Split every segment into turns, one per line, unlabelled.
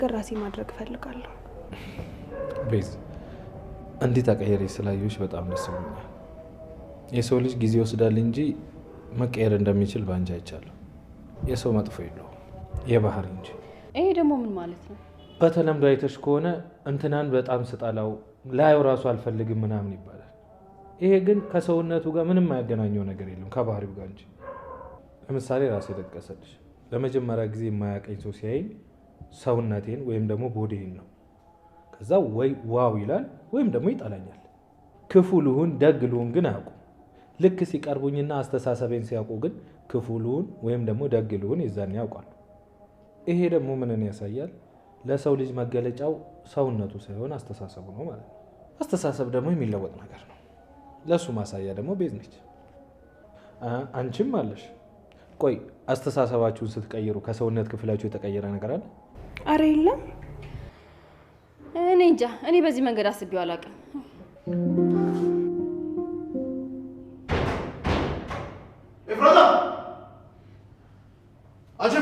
ገራሲ ማድረግ ፈልጋለሁ
ቤዝ እንዴ ተቀየረ ስላየሽ በጣም ደስ ብሎኛል የሰው ልጅ ጊዜ ወስዳል እንጂ መቀየር እንደሚችል ባንጃ ይቻላል የሰው መጥፎ ይለው የባህር እንጂ
ይሄ ደግሞ ምን ማለት ነው
በተለምዶ አይተሽ ከሆነ እንትናን በጣም ስጣላው ላይው ራሱ አልፈልግም ምናምን ይባላል ይሄ ግን ከሰውነቱ ጋር ምንም ያገናኘው ነገር የለም ከባህሪው ጋር እንጂ ለምሳሌ ራስ የደቀሰልሽ ለመጀመሪያ ጊዜ የማያቀኝ ሰው ሲያይ ሰውነቴን ወይም ደግሞ ቦዲዬን ነው ከዛ ወይ ዋው ይላል ወይም ደግሞ ይጣላኛል ክፉ ልሁን ደግ ልሁን ግን አያውቁ ልክ ሲቀርቡኝና አስተሳሰቤን ሲያውቁ ግን ክፉ ልሁን ወይም ደግሞ ደግ ልሁን ይዛን ያውቃሉ ይሄ ደግሞ ምንን ያሳያል ለሰው ልጅ መገለጫው ሰውነቱ ሳይሆን አስተሳሰቡ ነው ማለት ነው አስተሳሰብ ደግሞ የሚለወጥ ነገር ነው ለሱ ማሳያ ደግሞ ቤዝ ነች አንቺም አለሽ ቆይ አስተሳሰባችሁን ስትቀይሩ ከሰውነት ክፍላችሁ የተቀየረ ነገር አለ
አረ የለም
እኔ እንጃ እኔ በዚህ መንገድ አስቤው አላውቅም
ኤፍራታ አንቺ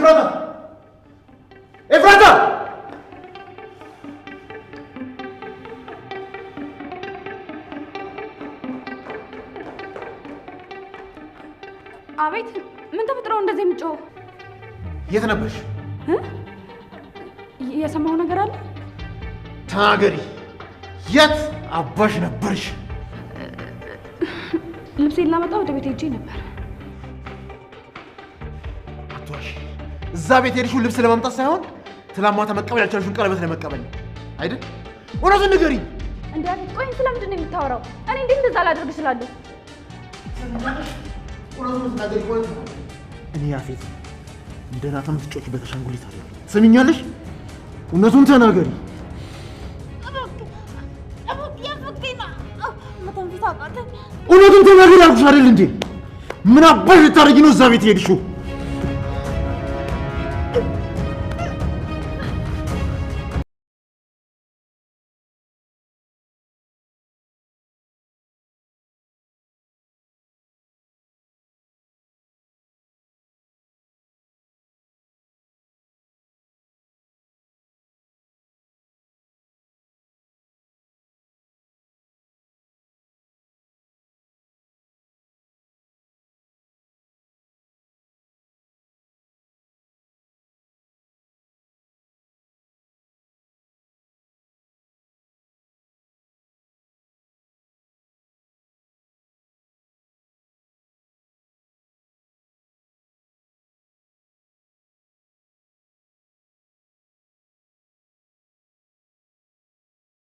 ኤፍራታ
አቤት ምን ተፈጥሮ እንደዚህ የምጮህ
የት ነበርሽ
የሰማው ነገር አለ
ተናገሪ የት አባሽ ነበርሽ
ልብሴን ላመጣ ወደ ቤት ሄጄ ነበር
አትዋሽ እዛ ቤት ሄድሽው ልብስ ለማምጣት ሳይሆን ትላማታ መቀበል ያልቻልሽውን ቀለበት ለመቀበል አይደል ወራቱን ንገሪኝ
እንዴ አቤት ቆይ ስለምንድን ነው የምታወራው እኔ እንዴት እንደዛ ላደርግ እችላለሁ
ወራቱን ተናገሪ ቆይ እኔ ያፌት እንደናተም ትጮችበት አሻንጉሊት አይደል ትሰሚኛለሽ እውነቱን ተናገሪ እውነቱን ተናገሪ አልኩሽ አይደል እንዴ ምን አባሽ ልታረጊ ነው እዛ ቤት ሄድሽው